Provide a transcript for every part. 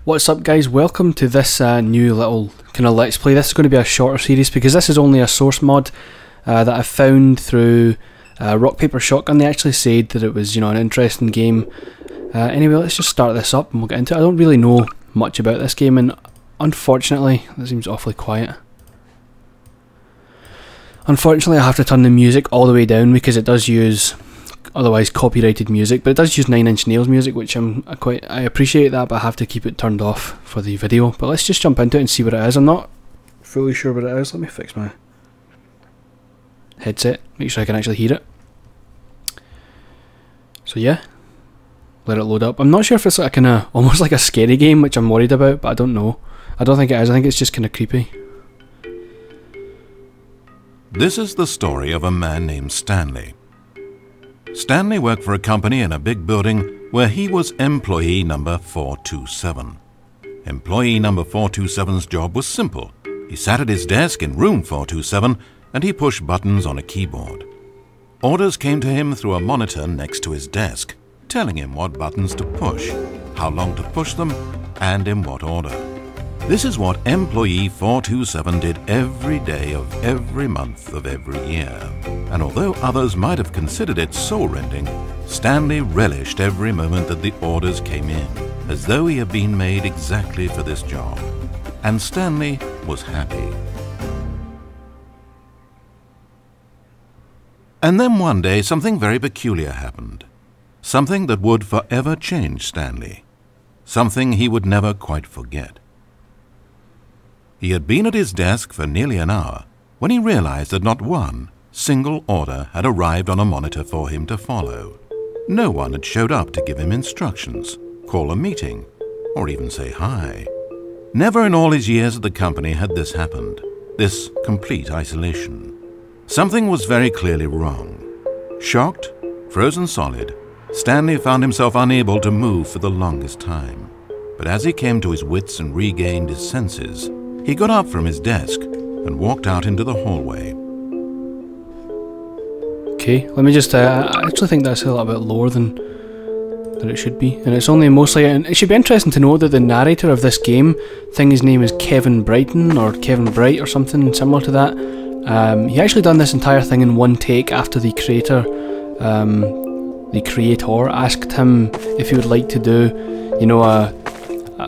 What's up guys, welcome to this new little kind of let's play. This is going to be a shorter series because this is only a source mod that I found through Rock Paper Shotgun. They actually said that it was, you know, an interesting game. Anyway, let's just start this up and we'll get into it. I don't really know much about this game and unfortunately, that seems awfully quiet. Unfortunately I have to turn the music all the way down because it does use otherwise copyrighted music, but it does use 9 Inch Nails music, which I appreciate that, but I have to keep it turned off for the video. But let's just jump into it and see what it is. I'm not fully sure what it is. Let me fix my headset, make sure I can actually hear it. So yeah, let it load up. I'm not sure if it's like a kind of almost like a scary game, which I'm worried about, but I don't know. I don't think it is. I think it's just kind of creepy. This is the story of a man named Stanley. Stanley worked for a company in a big building where he was employee number 427. Employee number 427's job was simple. He sat at his desk in room 427 and he pushed buttons on a keyboard. Orders came to him through a monitor next to his desk, telling him what buttons to push, how long to push them, and in what order. This is what employee 427 did every day of every month of every year. And although others might have considered it soul-rending, Stanley relished every moment that the orders came in, as though he had been made exactly for this job. And Stanley was happy. And then one day something very peculiar happened. Something that would forever change Stanley. Something he would never quite forget. He had been at his desk for nearly an hour when he realized that not one single order had arrived on a monitor for him to follow. No one had showed up to give him instructions, call a meeting, or even say hi. Never in all his years at the company had this happened, this complete isolation. Something was very clearly wrong. Shocked, frozen solid, Stanley found himself unable to move for the longest time. But as he came to his wits and regained his senses, he got up from his desk and walked out into the hallway. Okay, let me just, I actually think that's a little bit lower than it should be. And it's only mostly, and it should be interesting to know that the narrator of this game, I think his name is Kevin Brighton, or Kevin Bright, or something similar to that. He actually done this entire thing in one take after the creator asked him if he would like to do, you know, a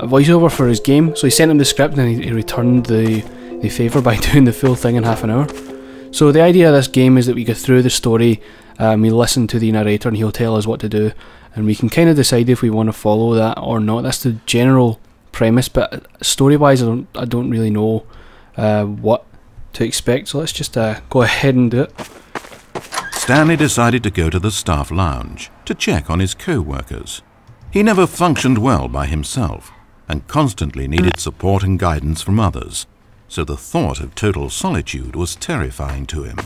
voiceover for his game. So he sent him the script and he returned the favour by doing the full thing in half an hour. So the idea of this game is that we go through the story, we listen to the narrator and he'll tell us what to do, and we can kind of decide if we want to follow that or not. That's the general premise, but story wise I don't really know what to expect, so let's just go ahead and do it. Stanley decided to go to the staff lounge to check on his co-workers. He never functioned well by himself and constantly needed support and guidance from others, so the thought of total solitude was terrifying to him.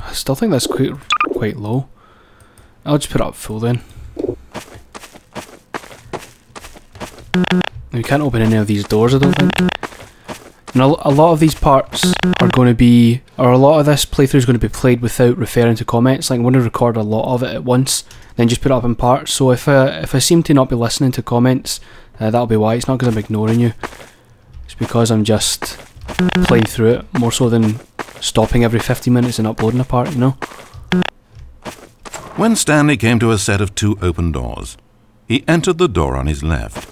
I still think that's quite low. I'll just put it up full then. We can't open any of these doors, I don't think. And a lot of these parts are going to be, or a lot of this playthrough is going to be played without referring to comments. Like I'm going to record a lot of it at once, then just put it up in parts. So if I seem to not be listening to comments, that'll be why. It's not because I'm ignoring you. It's because I'm just playing through it, more so than stopping every 50 minutes and uploading a part, you know? When Stanley came to a set of 2 open doors, he entered the door on his left.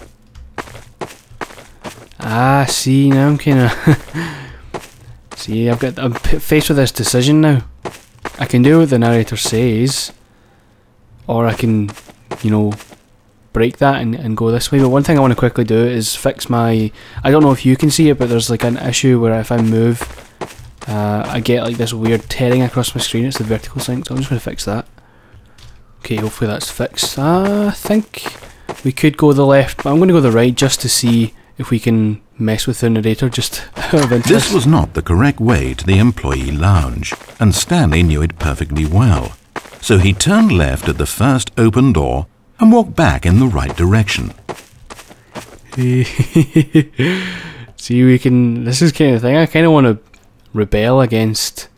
Ah, see, now I'm kind of... see, I'm faced with this decision now. I can do what the narrator says, or I can, you know, break that and go this way. But one thing I want to quickly do is fix my... I don't know if you can see it, but there's like an issue where if I move, I get like this weird tearing across my screen. It's the vertical sync, so I'm just going to fix that. Okay, hopefully that's fixed. I think we could go the left, but I'm going to go the right just to see if we can mess with the narrator, just out of interest. This was not the correct way to the employee lounge, and Stanley knew it perfectly well. So he turned left at the first open door and walked back in the right direction. See, we can... This is kind of thing. I kind of want to rebel against...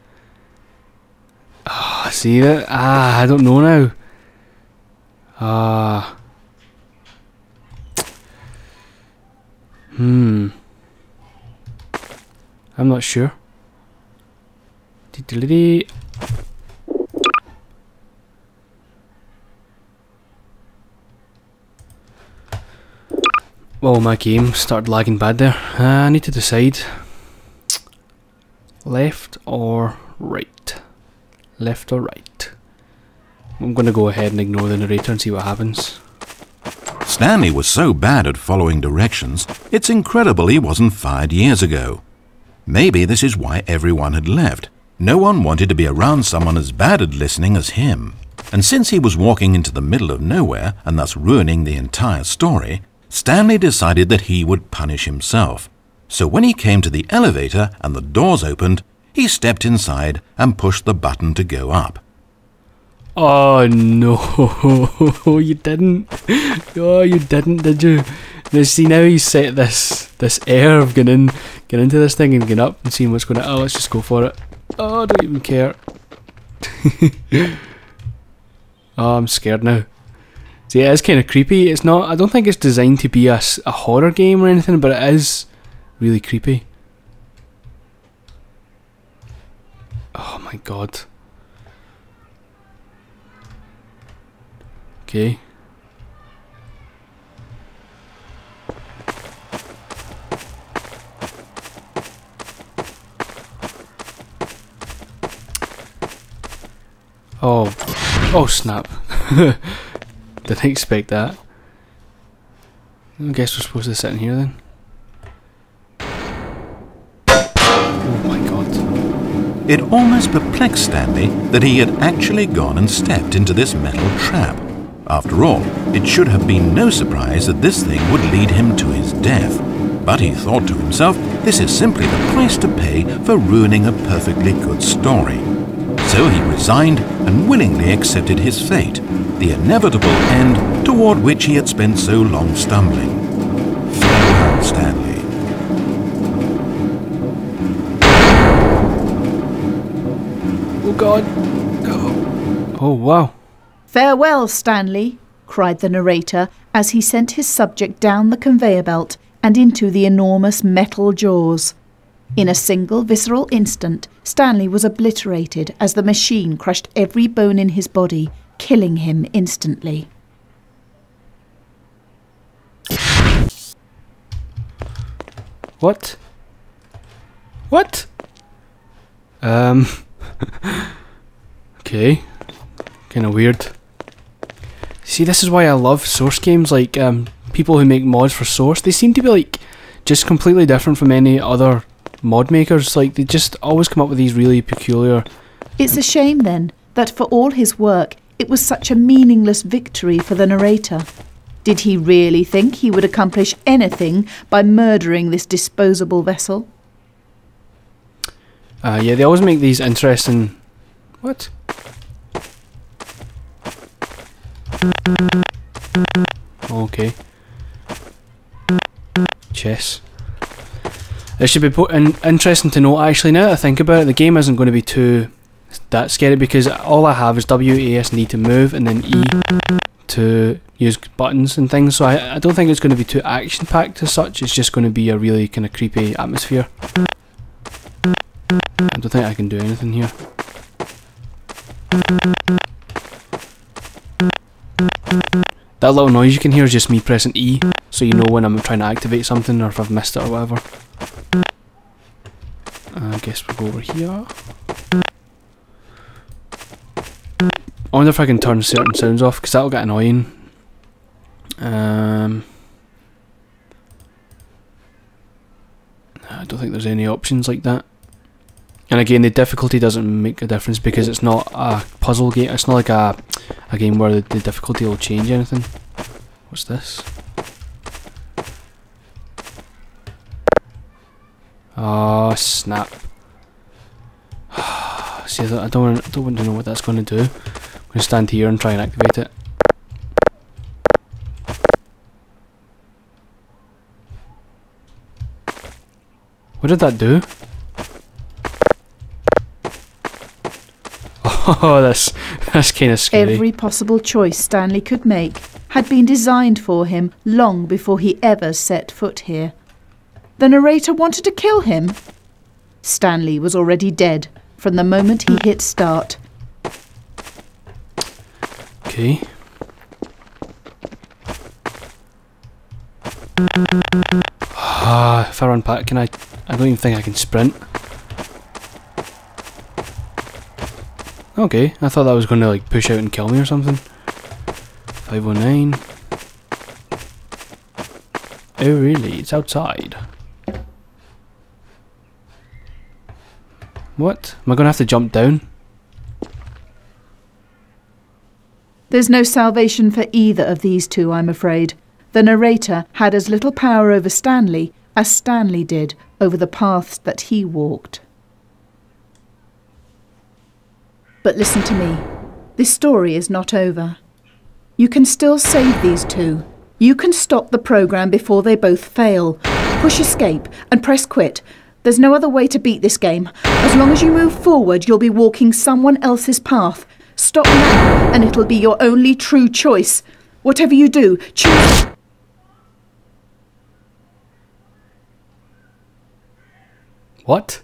see that? I don't know now. I'm not sure. Well, my game started lagging bad there. I need to decide. Left or right? Left or right? I'm going to go ahead and ignore the narrator and see what happens. Stanley was so bad at following directions, it's incredible he wasn't fired years ago. Maybe this is why everyone had left. No one wanted to be around someone as bad at listening as him. And since he was walking into the middle of nowhere and thus ruining the entire story, Stanley decided that he would punish himself. So when he came to the elevator and the doors opened, he stepped inside and pushed the button to go up. Oh no, you didn't. Oh, you didn't, did you? Now see, now he's set this air of getting into this thing and getting up and seeing what's going to. Oh, let's just go for it. Oh, I don't even care. Oh, I'm scared now. See, it is kind of creepy. It's not. I don't think it's designed to be a horror game or anything, but it is really creepy. Oh my god. Okay. Oh snap. Didn't expect that. I guess we're supposed to sit in here then. Oh my god. It almost perplexed Stanley that he had actually gone and stepped into this metal trap. After all, it should have been no surprise that this thing would lead him to his death. But he thought to himself, this is simply the price to pay for ruining a perfectly good story. So he resigned and willingly accepted his fate, the inevitable end toward which he had spent so long stumbling. Farewell, Stanley. Oh god. Oh wow. "Farewell, Stanley," cried the narrator as he sent his subject down the conveyor belt and into the enormous metal jaws. In a single visceral instant, Stanley was obliterated as the machine crushed every bone in his body, killing him instantly. What? What? Okay. Kinda weird. See, this is why I love Source games, like, people who make mods for Source. They seem to be, like, just completely different from any other mod makers. Like, they just always come up with these really peculiar... It's a shame, then, that for all his work, it was such a meaningless victory for the narrator. Did he really think he would accomplish anything by murdering this disposable vessel? Yeah, they always make these interesting... What? Okay. Chess. It should be interesting to know, actually, now that I think about it, the game isn't going to be too that scary because all I have is W, A, S, and E to move, and then E to use buttons and things, so I don't think it's going to be too action-packed as such. It's just going to be a really kind of creepy atmosphere. I don't think I can do anything here. That little noise you can hear is just me pressing E, so you know when I'm trying to activate something or if I've missed it or whatever. I guess we'll go over here. I wonder if I can turn certain sounds off, because that'll get annoying. I don't think there's any options like that. And again, the difficulty doesn't make a difference because it's not a puzzle game. It's not like a game where the difficulty will change anything. What's this? Oh snap! See, I don't want to know what that's going to do. I'm going to stand here and try and activate it. What did that do? Oh, that's kind of scary. Every possible choice Stanley could make had been designed for him long before he ever set foot here. The narrator wanted to kill him. Stanley was already dead from the moment he hit start. Okay. If I run back, can I don't even think I can sprint. Okay, I thought that was going to like push out and kill me or something. 509. Oh really? It's outside. What? Am I going to have to jump down? There's no salvation for either of these two, I'm afraid. The narrator had as little power over Stanley as Stanley did over the paths that he walked. But listen to me. This story is not over. You can still save these two. You can stop the program before they both fail. Push escape and press quit. There's no other way to beat this game. As long as you move forward, you'll be walking someone else's path. Stop now, and it'll be your only true choice. Whatever you do, choose... What?